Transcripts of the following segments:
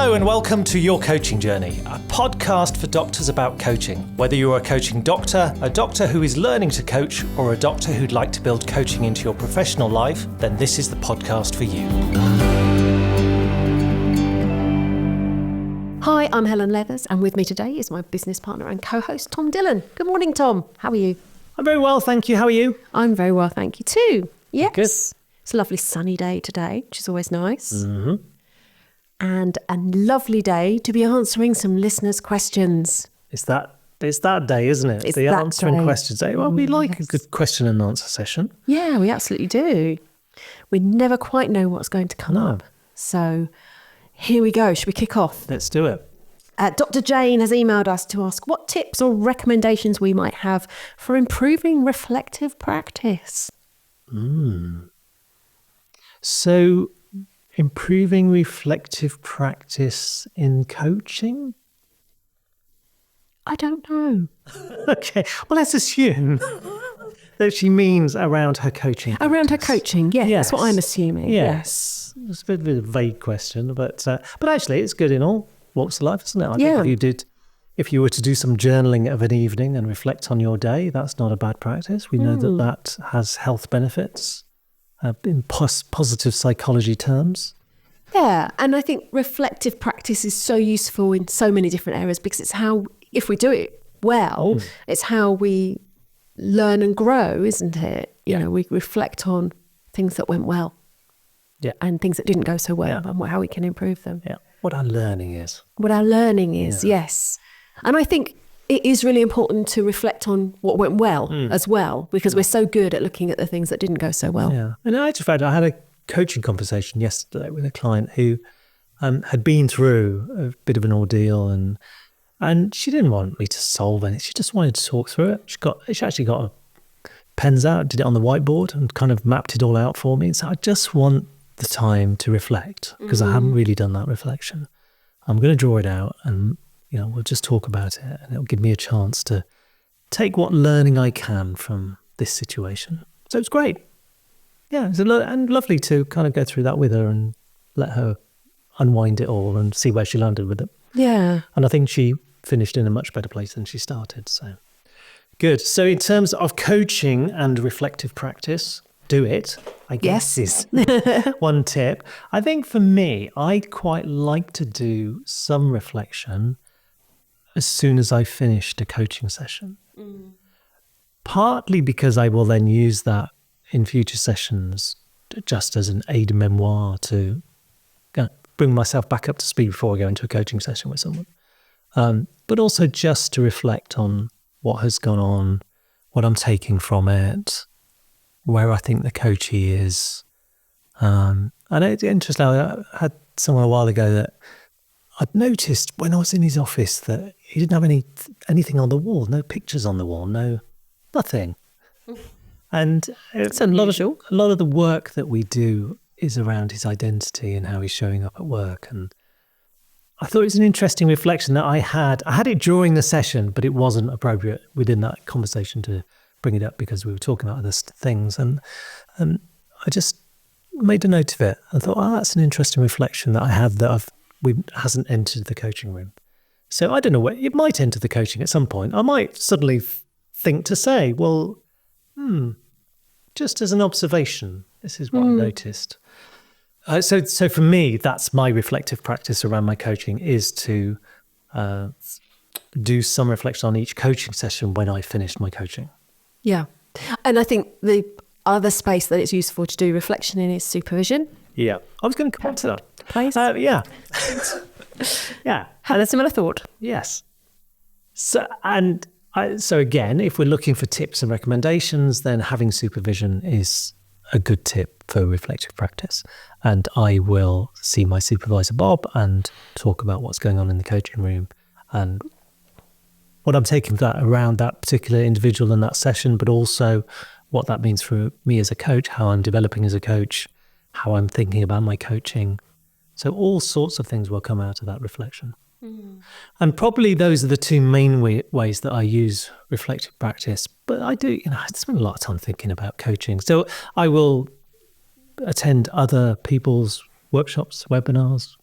Hello and welcome to Your Coaching Journey, a podcast for doctors about coaching. Whether you're a coaching doctor, a doctor who is learning to coach, or a doctor who'd like to build coaching into your professional life, then this is the podcast for you. Hi, I'm Helen Leathers, and with me today is my business partner and co-host, Tom Dillon. Good morning, Tom. How are you? I'm very well, thank you. How are you? I'm very well, thank you too. Yes. Good. It's a lovely sunny day today, which is always nice. Mm-hmm. And a lovely day to be answering some listeners' questions. It's that day, isn't it? It's the that answering day. questions day. Well, we like a good question and answer session. Yeah, we absolutely do. We never quite know what's going to come up. So here we go. Should we kick off? Let's do it. Dr. Jane has emailed us to ask what tips or recommendations we might have for improving reflective practice. So, improving reflective practice in coaching? I don't know. Okay, well, let's assume that she means around her coaching. Around her coaching, yes. Yes. That's what I'm assuming. Yes. It's a bit of a vague question, but actually it's good in all walks of life, isn't it? I think if you were to do some journaling of an evening and reflect on your day, that's not a bad practice. We know that has health benefits in positive psychology terms. Yeah, and I think reflective practice is so useful in so many different areas because it's how, if we do it well, it's how we learn and grow, isn't it? You know, we reflect on things that went well and things that didn't go so well and how we can improve them. Yeah, what our learning is. What our learning is, yes. And I think it is really important to reflect on what went well as well, because we're so good at looking at the things that didn't go so well. Yeah, and I had a coaching conversation yesterday with a client who had been through a bit of an ordeal, and she didn't want me to solve anything. She just wanted to talk through it. She actually got pens out, did it on the whiteboard, and kind of mapped it all out for me. So I just want the time to reflect because I haven't really done that reflection. I'm going to draw it out, and we'll just talk about it, and it'll give me a chance to take what learning I can from this situation. So it's great. Yeah, it's and lovely to kind of go through that with her and let her unwind it all and see where she landed with it. Yeah. And I think she finished in a much better place than she started. So good. So in terms of coaching and reflective practice, do it, I guess, is one tip. I think for me, I quite like to do some reflection as soon as I finished a coaching session. Partly because I will then use that in future sessions just as an aide-memoire to bring myself back up to speed before I go into a coaching session with someone. But also just to reflect on what has gone on, what I'm taking from it, where I think the coachee is. And it's interesting, I had someone a while ago that I'd noticed when I was in his office that he didn't have anything on the wall, no pictures on the wall, nothing. And it's a lot of the work that we do is around his identity and how he's showing up at work. And I thought it was an interesting reflection that I had it during the session, but it wasn't appropriate within that conversation to bring it up because we were talking about other things. And I just made a note of it. I thought, that's an interesting reflection that I have that hasn't entered the coaching room. So I don't know, it might enter the coaching at some point. I might suddenly think to say, well, just as an observation, this is what I noticed. So for me, that's my reflective practice around my coaching, is to do some reflection on each coaching session when I finish my coaching. Yeah. And I think the other space that it's useful to do reflection in is supervision. Yeah. I was going to come on to that. Please? Yeah. Yeah. Had a similar thought. Yes. So again, if we're looking for tips and recommendations, then having supervision is a good tip for reflective practice. And I will see my supervisor, Bob, and talk about what's going on in the coaching room and what I'm taking around that particular individual in that session, but also what that means for me as a coach, how I'm developing as a coach, how I'm thinking about my coaching. So all sorts of things will come out of that reflection. And probably those are the two main ways that I use reflective practice. But I do, I spend a lot of time thinking about coaching. So I will attend other people's workshops, webinars,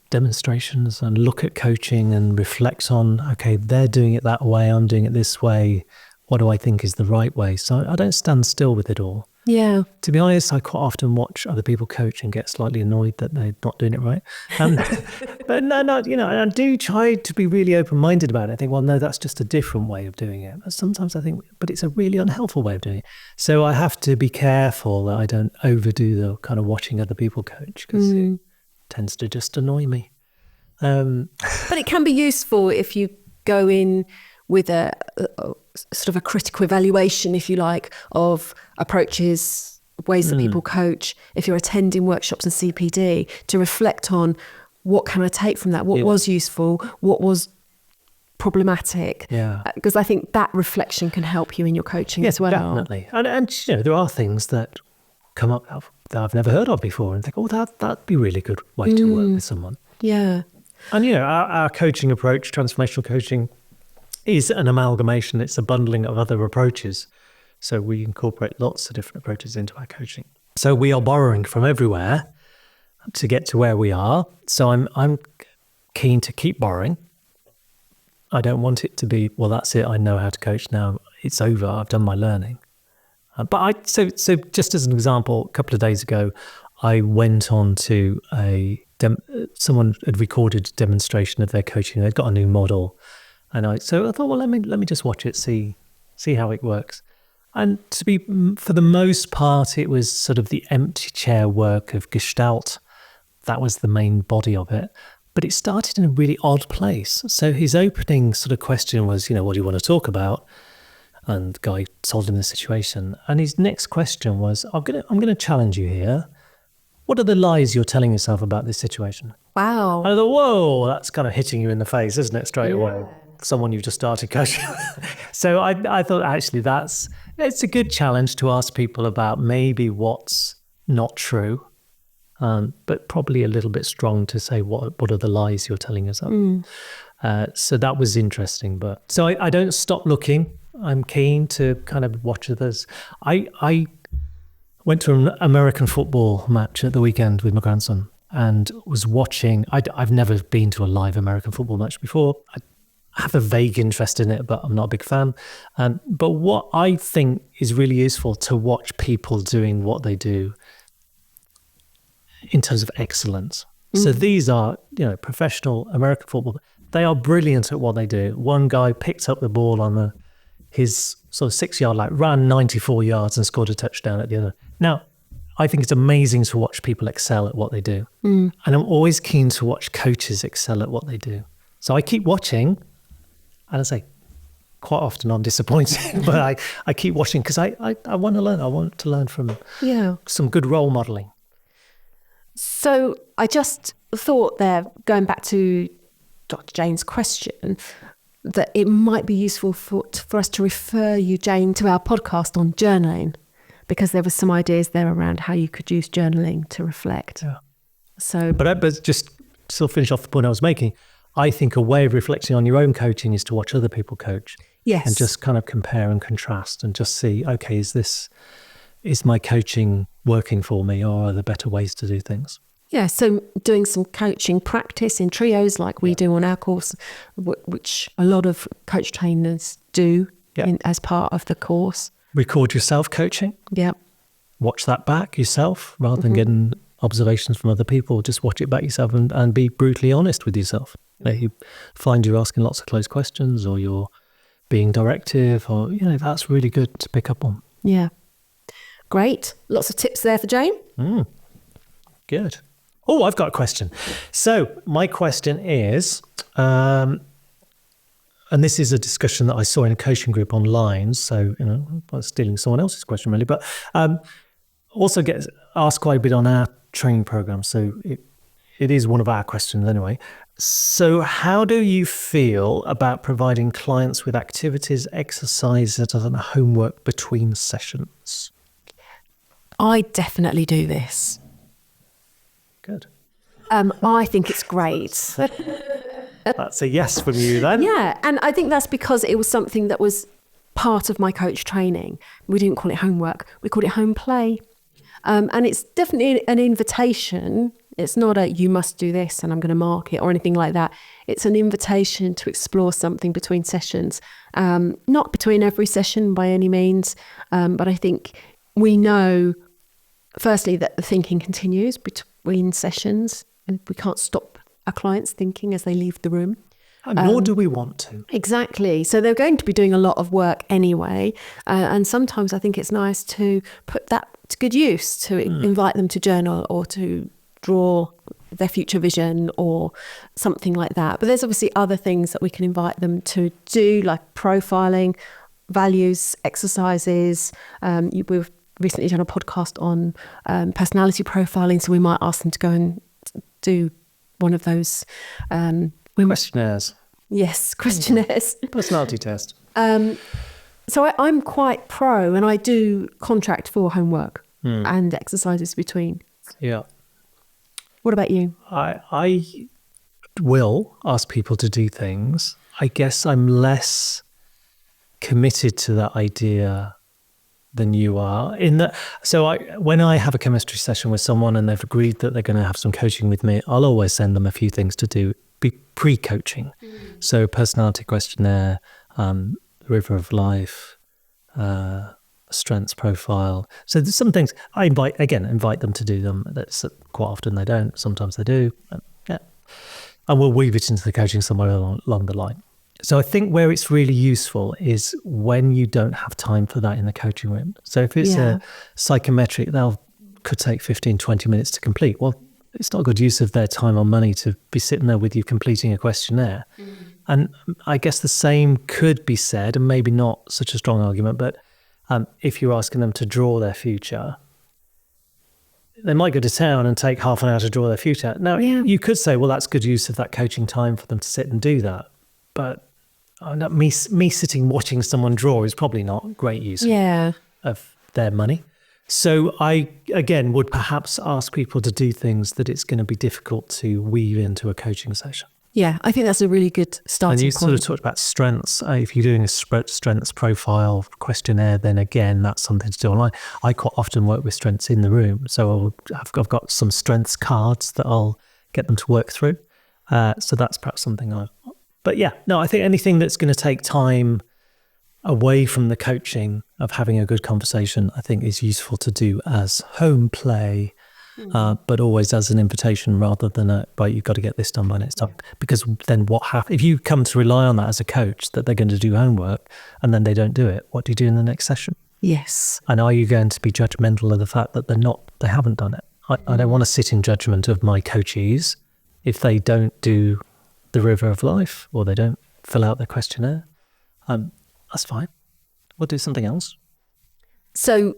demonstrations and look at coaching and reflect on, okay, they're doing it that way, I'm doing it this way. What do I think is the right way? So I don't stand still with it all. Yeah. To be honest, I quite often watch other people coach and get slightly annoyed that they're not doing it right. But no, I do try to be really open-minded about it. I think, well, no, that's just a different way of doing it. But sometimes I think, but it's a really unhelpful way of doing it. So I have to be careful that I don't overdo the kind of watching other people coach, because it tends to just annoy me. But it can be useful if you go in with a sort of a critical evaluation, if you like, of approaches, ways that people coach. If you're attending workshops and CPD, to reflect on what can I take from that? What was useful? What was problematic? Yeah. Because I think that reflection can help you in your coaching as well. Definitely. And there are things that come up that I've never heard of before and think, oh, that'd be a really good way to work with someone. Yeah. And, our coaching approach, transformational coaching, is an amalgamation. It's a bundling of other approaches. So we incorporate lots of different approaches into our coaching. So we are borrowing from everywhere to get to where we are. So I'm keen to keep borrowing. I don't want it to be, well, that's it, I know how to coach now, it's over, I've done my learning. So just as an example, a couple of days ago, I went on to someone had recorded a demonstration of their coaching. They'd got a new model. And I thought, well, let me just watch it, see how it works. And for the most part, it was sort of the empty chair work of Gestalt. That was the main body of it. But it started in a really odd place. So his opening sort of question was, what do you want to talk about? And the guy told him the situation. And his next question was, I'm gonna challenge you here. What are the lies you're telling yourself about this situation? Wow. And I thought, whoa, that's kind of hitting you in the face, isn't it, straight away? Someone you've just started coaching. So I thought, actually, it's a good challenge to ask people about maybe what's not true, but probably a little bit strong to say what are the lies you're telling yourself. So that was interesting. But so I don't stop looking. I'm keen to kind of watch others. I went to an American football match at the weekend with my grandson and was watching. I've never been to a live American football match before. I have a vague interest in it, but I'm not a big fan. But what I think is really useful to watch people doing what they do in terms of excellence. So these are, professional American football. They are brilliant at what they do. One guy picked up the ball on his sort of 6-yard line, ran 94 yards and scored a touchdown at the other. Now, I think it's amazing to watch people excel at what they do. And I'm always keen to watch coaches excel at what they do. So I keep watching. And I say, quite often I'm disappointed, but I keep watching because I want to learn. I want to learn from some good role modelling. So I just thought there, going back to Dr. Jane's question, that it might be useful for us to refer you, Jane, to our podcast on journaling, because there were some ideas there around how you could use journaling to reflect. Yeah. So, but just still finish off the point I was making. I think a way of reflecting on your own coaching is to watch other people coach. Yes. And just kind of compare and contrast and just see, okay, is my coaching working for me, or are there better ways to do things? Yeah, so doing some coaching practice in trios like we do on our course, which a lot of coach trainers do as part of the course. Record yourself coaching. Yeah. Watch that back yourself rather than getting observations from other people. Just watch it back yourself and be brutally honest with yourself. You find you're asking lots of closed questions or you're being directive or, that's really good to pick up on. Yeah. Great. Lots of tips there for Jane. Good. Oh, I've got a question. So my question is, and this is a discussion that I saw in a coaching group online. So, I was stealing someone else's question really, but also gets asked quite a bit on our training program. So it is one of our questions anyway. So how do you feel about providing clients with activities, exercises, and homework between sessions? I definitely do this. Good. I think it's great. That's a yes from you then. Yeah, and I think that's because it was something that was part of my coach training. We didn't call it homework, we called it home play. And it's definitely an invitation It's not a, you must do this and I'm going to mark it or anything like that. It's an invitation to explore something between sessions. Not between every session by any means, but I think we know, firstly, that the thinking continues between sessions and we can't stop our clients thinking as they leave the room. Nor do we want to. Exactly. So they're going to be doing a lot of work anyway. And sometimes I think it's nice to put that to good use, to invite them to journal or to draw their future vision or something like that. But there's obviously other things that we can invite them to do, like profiling, values, exercises. We've recently done a podcast on personality profiling, so we might ask them to go and do one of those questionnaires. Yes, questionnaires. Personality test. So I'm quite pro, and I do contract for homework and exercises between. Yeah. What about you? I will ask people to do things. I guess I'm less committed to that idea than you are. When I have a chemistry session with someone and they've agreed that they're going to have some coaching with me, I'll always send them a few things to do, be pre-coaching. So personality questionnaire, river of life, strengths profile. So there's some things I invite them to do them. That's quite often they don't. Sometimes they do. And we'll weave it into the coaching somewhere along the line. So I think where it's really useful is when you don't have time for that in the coaching room. So if it's a psychometric, could take 15, 20 minutes to complete. Well, it's not a good use of their time or money to be sitting there with you completing a questionnaire. And I guess the same could be said, and maybe not such a strong argument, but if you're asking them to draw their future, they might go to town and take half an hour to draw their future. Now, you could say, well, that's good use of that coaching time for them to sit and do that. But me sitting watching someone draw is probably not great use of their money. So I, again, would perhaps ask people to do things that it's going to be difficult to weave into a coaching session. Yeah, I think that's a really good starting point. And you sort of talked about strengths. If you're doing a strengths profile questionnaire, then again, that's something to do online. I quite often work with strengths in the room. So I've got some strengths cards that I'll get them to work through. So that's perhaps something But I think anything that's going to take time away from the coaching of having a good conversation, I think is useful to do as home play, but always as an invitation rather than you've got to get this done by next time. Because then what happens, if you come to rely on that as a coach, that they're going to do homework and then they don't do it, what do you do in the next session? Yes. And are you going to be judgmental of the fact that they haven't done it? I don't want to sit in judgment of my coachees if they don't do the river of life or they don't fill out their questionnaire. That's fine. We'll do something else. So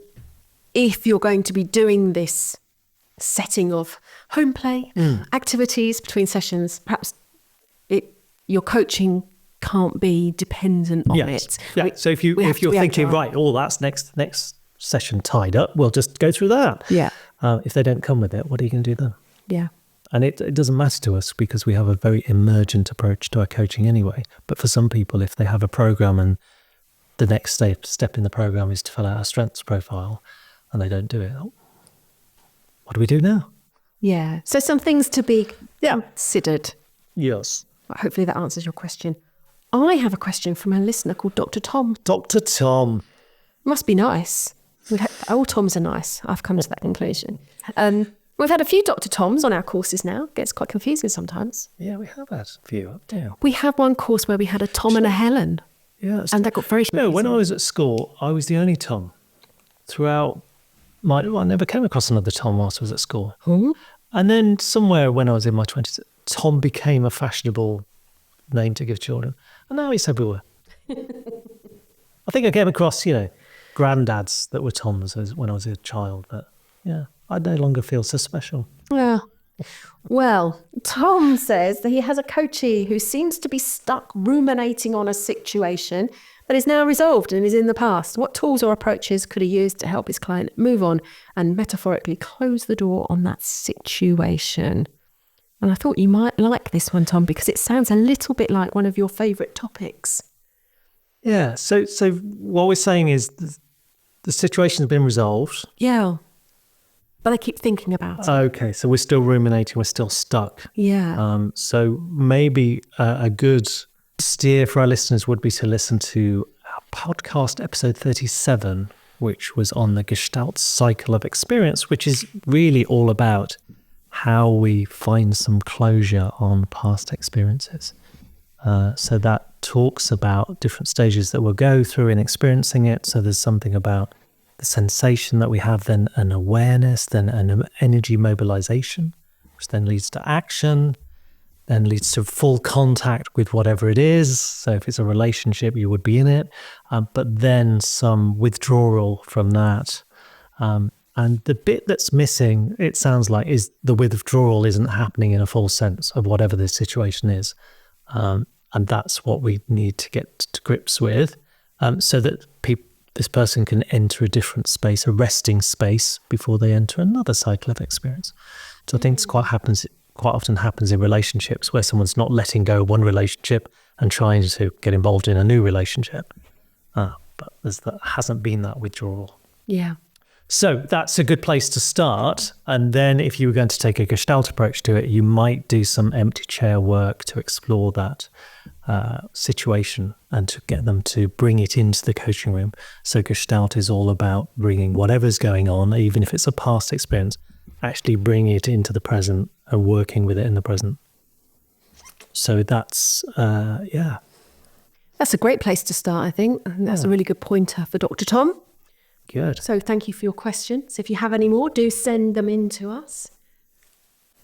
if you're going to be doing this setting of home play, activities between sessions, perhaps your coaching can't be dependent on it. Yeah. So if you're thinking, right, that's next session tied up, we'll just go through that. Yeah. If they don't come with it, what are you going to do then? Yeah. And it doesn't matter to us because we have a very emergent approach to our coaching anyway. But for some people, if they have a program and the next step in the program is to fill out a strengths profile and they don't do it, what do we do now? Yeah. So some things to be considered. Yes. Hopefully that answers your question. I have a question from a listener called Dr. Tom. Dr. Tom. Must be nice. All Toms are nice. I've come to that conclusion. We've had a few Dr. Toms on our courses now. Gets quite confusing sometimes. Yeah, we have had a few up there. We had one course where we had a Tom and a Helen. Yeah. And that got very confusing. No, when I was at school, I was the only Tom. Throughout I never came across another Tom whilst I was at school. Hmm? And then somewhere when I was in my 20s, Tom became a fashionable name to give children. And now it's everywhere. I think I came across, granddads that were Toms when I was a child. But yeah, I no longer feel so special. Yeah. Well, Tom says that he has a coachee who seems to be stuck ruminating on a situation that is now resolved and is in the past. What tools or approaches could he use to help his client move on and metaphorically close the door on that situation? And I thought you might like this one, Tom, because it sounds a little bit like one of your favourite topics. Yeah. So what we're saying is the situation's been resolved. Yeah. but I keep thinking about it. Okay, so we're still ruminating, we're still stuck. Yeah. So maybe a good steer for our listeners would be to listen to our podcast episode 37, which was on the Gestalt cycle of experience, which is really all about how we find some closure on past experiences. So that talks about different stages that we'll go through in experiencing it. So there's something about the sensation that we have, then an awareness, then an energy mobilization, which then leads to action, then leads to full contact with whatever it is. So if it's a relationship, you would be in it, but then some withdrawal from that. And the bit that's missing, it sounds like, is the withdrawal isn't happening in a full sense of whatever the situation is. And that's what we need to get to grips with, so that this person can enter a different space, a resting space, before they enter another cycle of experience. So I think this quite often happens in relationships where someone's not letting go of one relationship and trying to get involved in a new relationship. But that hasn't been that withdrawal. Yeah. So that's a good place to start. And then if you were going to take a Gestalt approach to it, you might do some empty chair work to explore that situation and to get them to bring it into the coaching room. So Gestalt is all about bringing whatever's going on, even if it's a past experience, actually bringing it into the present and working with it in the present. So that's, That's a great place to start, I think. And that's a really good pointer for Dr. Tom. Good. So thank you for your questions. If you have any more, do send them in to us.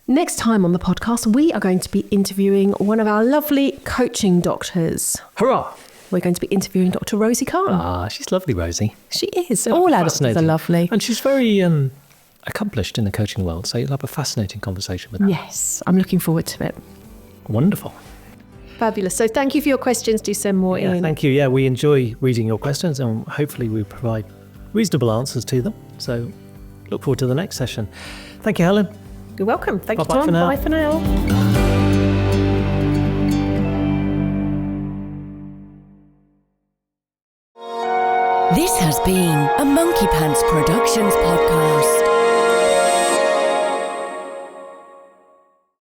Next time on the podcast, we are going to be interviewing one of our lovely coaching doctors. Hurrah! We're going to be interviewing Dr. Rosie Khan. She's lovely, Rosie. She is. All our doctors are lovely. And she's very accomplished in the coaching world, so you'll have a fascinating conversation with her. Yes, I'm looking forward to it. Wonderful. Fabulous. So thank you for your questions. Do send more in. Thank you. Yeah, we enjoy reading your questions and hopefully we provide reasonable answers to them. So look forward to the next session. Thank you, Helen. You're welcome. Thank you, Bye-bye Tom. for now. Bye for now. This has been a Monkey Pants Productions podcast.